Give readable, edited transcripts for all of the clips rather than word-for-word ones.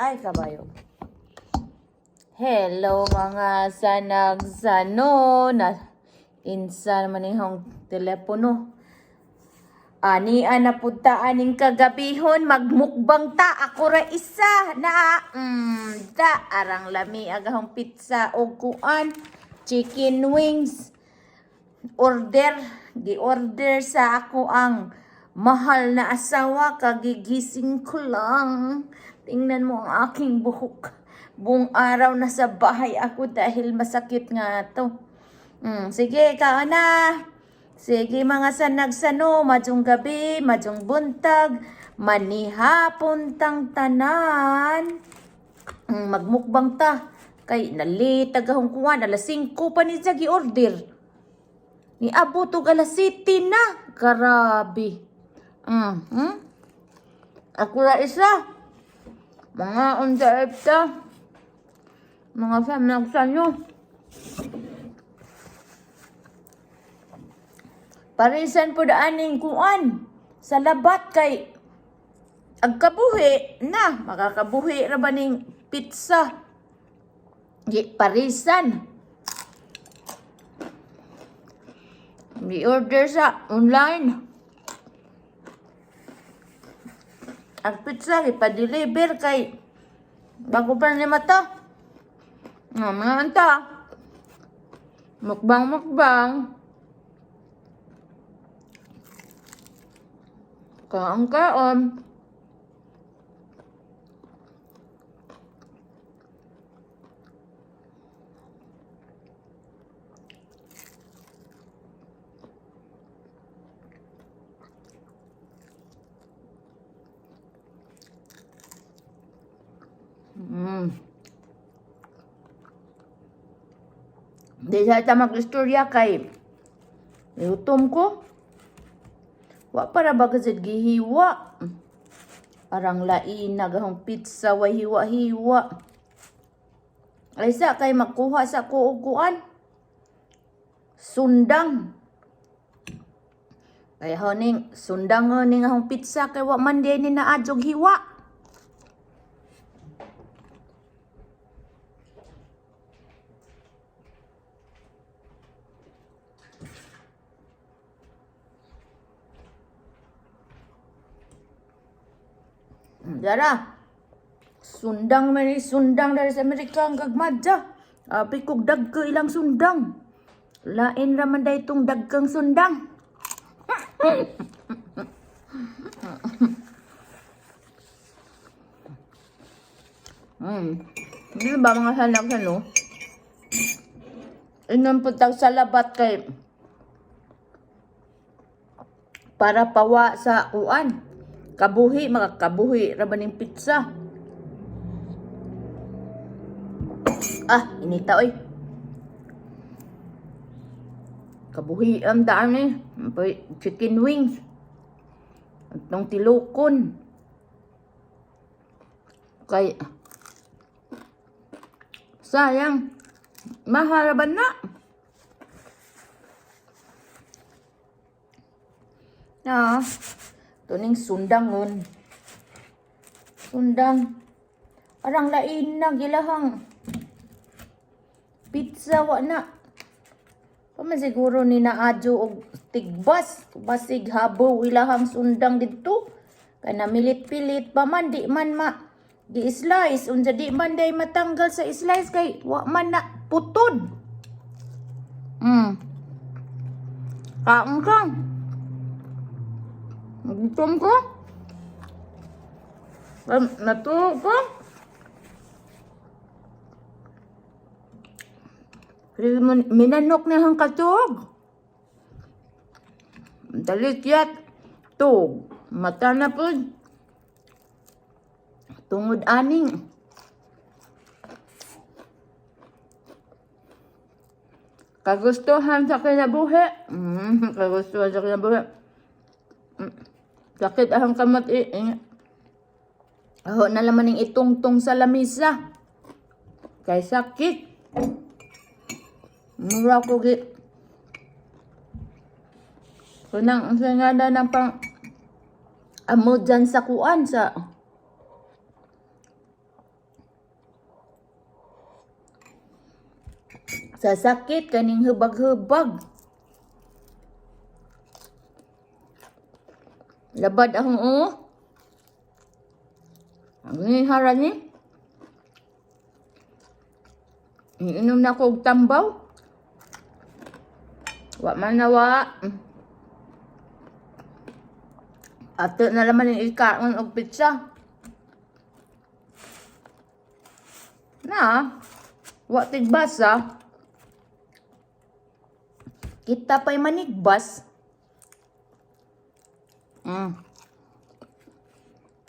Ay, kabayo. Hello mga sanagsano na insa naman yung telepono. Ani na punta aning kagabihon magmukbang ta ako ra isa na da arang lami agahong pizza o kuan chicken wings gi-order sa ako ang mahal na asawa kagigising ko lang. Tingnan mo ang aking buhok. Buong araw na sa bahay ako dahil masakit nga to. Sige, kaon na. Sige mga sanagsano, madyong gabi, madyong buntag, manihapon tang tanan. Magmukbang ta. Kay nalitag akong kuwan, alas 5 pa ni siya gi-order. Ni abot og alas 7 na. Grabe. Ako ra isa. Mga undaip ta. Mga sanagsanyo. Parisan po daaning kuan sa labat kay agkabuhi na makakabuhi ra ba ning pizza di parisan di order sa online ang pizza ipa-deliver kay bago pa ni mata mga anta mukbang kaon. Di sa ita mag-istorya kay gutom ko. Wa para ba gazid gihiwa. Arang lain nagahong pizza way hiwa-hiwa. Ay sa kay magkuha sa kuuguan. Sundang. Kay honing sundang ning ahong pizza kay wa man di ni naadjog hiwa. Dara, sundang dari sa Amerika ang gagmadja. Api kog dagko ilang sundang. Lain raman da itong dagkang sundang. Hindi ba mga sanak-sano? Inom putag sa labat kay para pawa sa kuan. Kabuhi, makakabuhi raman ng pizza. Inita oy. Kabuhi ang daan eh. Chicken wings. Itong tilukon. Kay sayang. Maharaban na. Tuning sundangon. Sundang. Arang lain na gilahang. Pizza wa na. Paman siguro ni naadyo og tigbas. Basig habaw ilahang sundang dito. Kaya namilit-pilit pa man. Di man di-slice. Unsa di man day matanggal sa slice. Kay wa man na putod. Kaon kang. Gutom ko. Natuwa ko. Minanok na hang katog. Dalikyat. Tog. Mata na po. Tungod aning. Kagustuhan sa kinabuhi. Kagustuhan sa kinabuhi. Sakit ahang kamat aho na laman ng itungtong sa lamisa. Kay sakit. Mura ko kunang ang sangada ng pang amo dyan sa kuan sa Sa sakit kaning hubag-hubag. Labad akong Ang hara ni. Inom na ko og tambaw. Wa man na wa. Ato na laman yung ikaon og pizza. Na, wa tigbasa. Kita pa'y manigbas.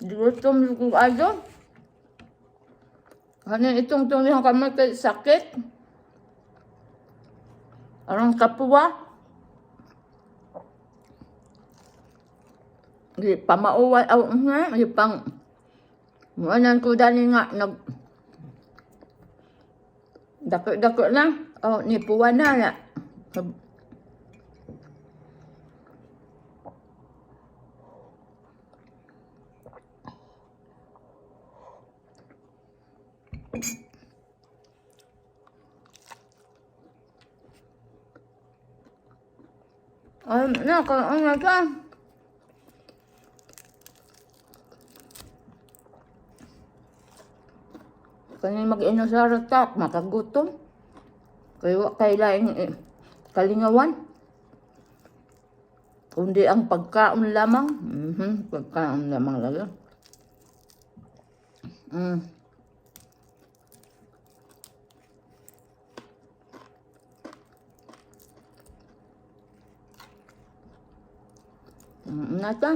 Gutom ko ayo. Hanin itong tunihang kamay kay sakit. Arang kapwa. Di pamauwal di pang muanan ko dali nga nag dako-dako lang. Ni puwan na. Ay, ano ka? Kani mag-ino sa ratak, makagutom. Kaya kailangan kalingawan. Kundi ang pagkaon lamang. Pagkaon lamang lalo. Nata.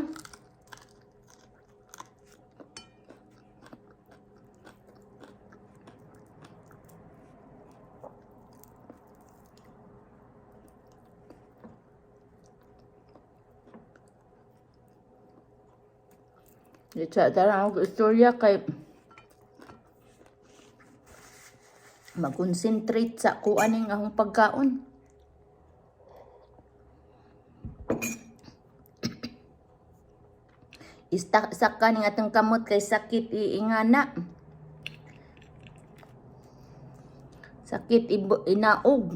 Dito tarang ako istorya kay mag-concentrate sa kuaning akong pagkaon. Saka ning atong kamot kay sakit iingana. Sakit inaog.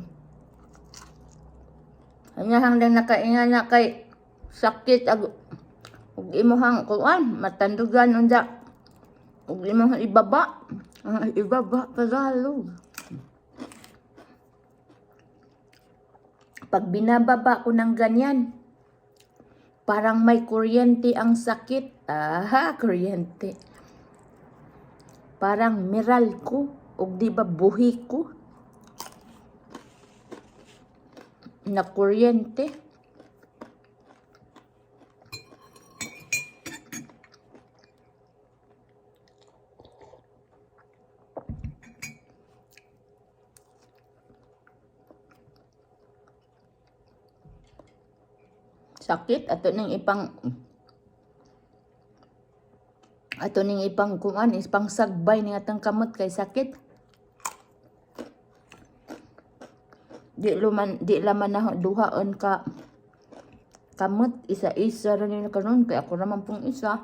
Anyahang lang nakaingana kay sakit ug imuhang kuan matandugan unja ug imuhang ibaba. Ibaba Tagalog. Pag binababa ko ng ganyan, parang may kuryente ang sakit. Kuryente. Parang miral ko. O di ba buhi ko? Na kuryente. Sakit ato ning ipang kuan ipang sagbay ning atong kamot kay sakit. Di laman na duhaon ka kamot isa-isa ra ni karon kay ako naman pong isa.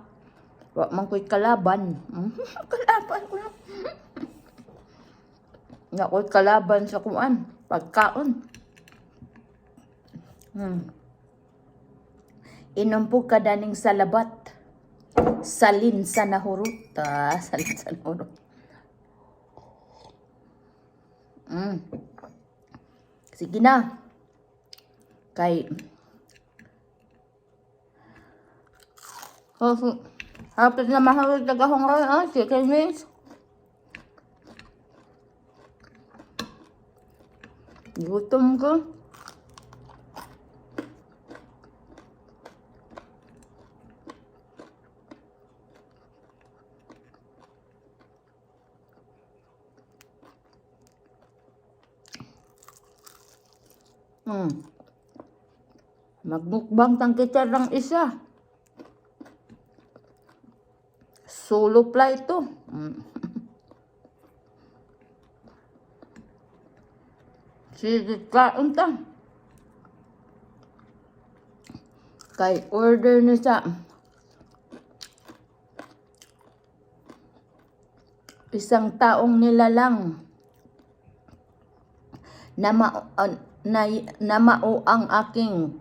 Wa man ko'y kalaban. Kalaban ko na. Nga ko'y kalaban sa kuan pagkaon. Inom po ka daning salabat. Salin sa nahurot. Salin sa nahurot. Sige na. Kay hapit na mahawag tagahong ron. Sige, miss. Gutom ko. Magmukbang tang kita lang isa. Solo flight to. Sige kaon ta. Kay order na sa isang taong nilalang. namao ang aking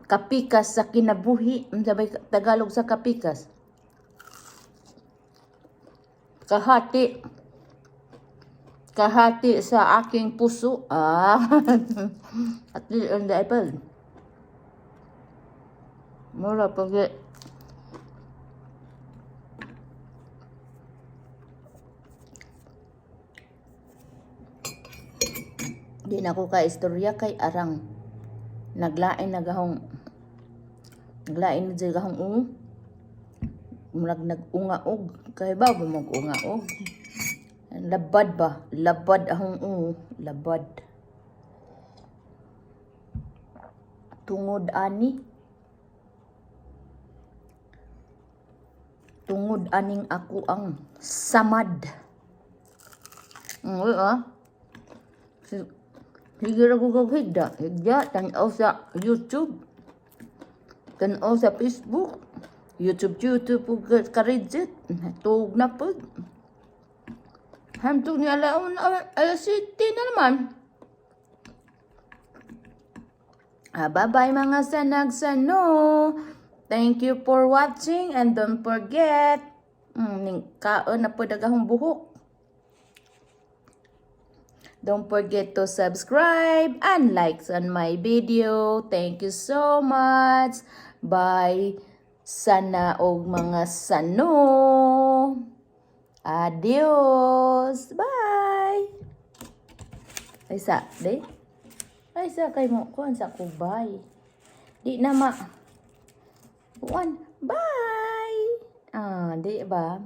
kapikas sa kinabuhi. Sabay Tagalog sa kapikas. Kahati sa aking puso. At least on the apple. Mura pag di na ko ka istorya kay arang naglain nagahong murag nagungaog kay ba mag-ungaog labad ahong labad tungod aning ako ang samad. Higir ako kag higda, tanaw sa YouTube, tanaw sa Facebook, YouTube ka-reject, tuog na po. Hamtog ni alaon, alas 7 na naman. Bye-bye mga sanagsano. Thank you for watching and don't forget, kaon na po dagahong buhok. Don't forget to subscribe and like on my video. Thank you so much. Bye. Sana og mga sano. Adios. Bye. Ay sa kay mo kuan sa ko bye. Di na ma. Kuan. Bye. Di ba?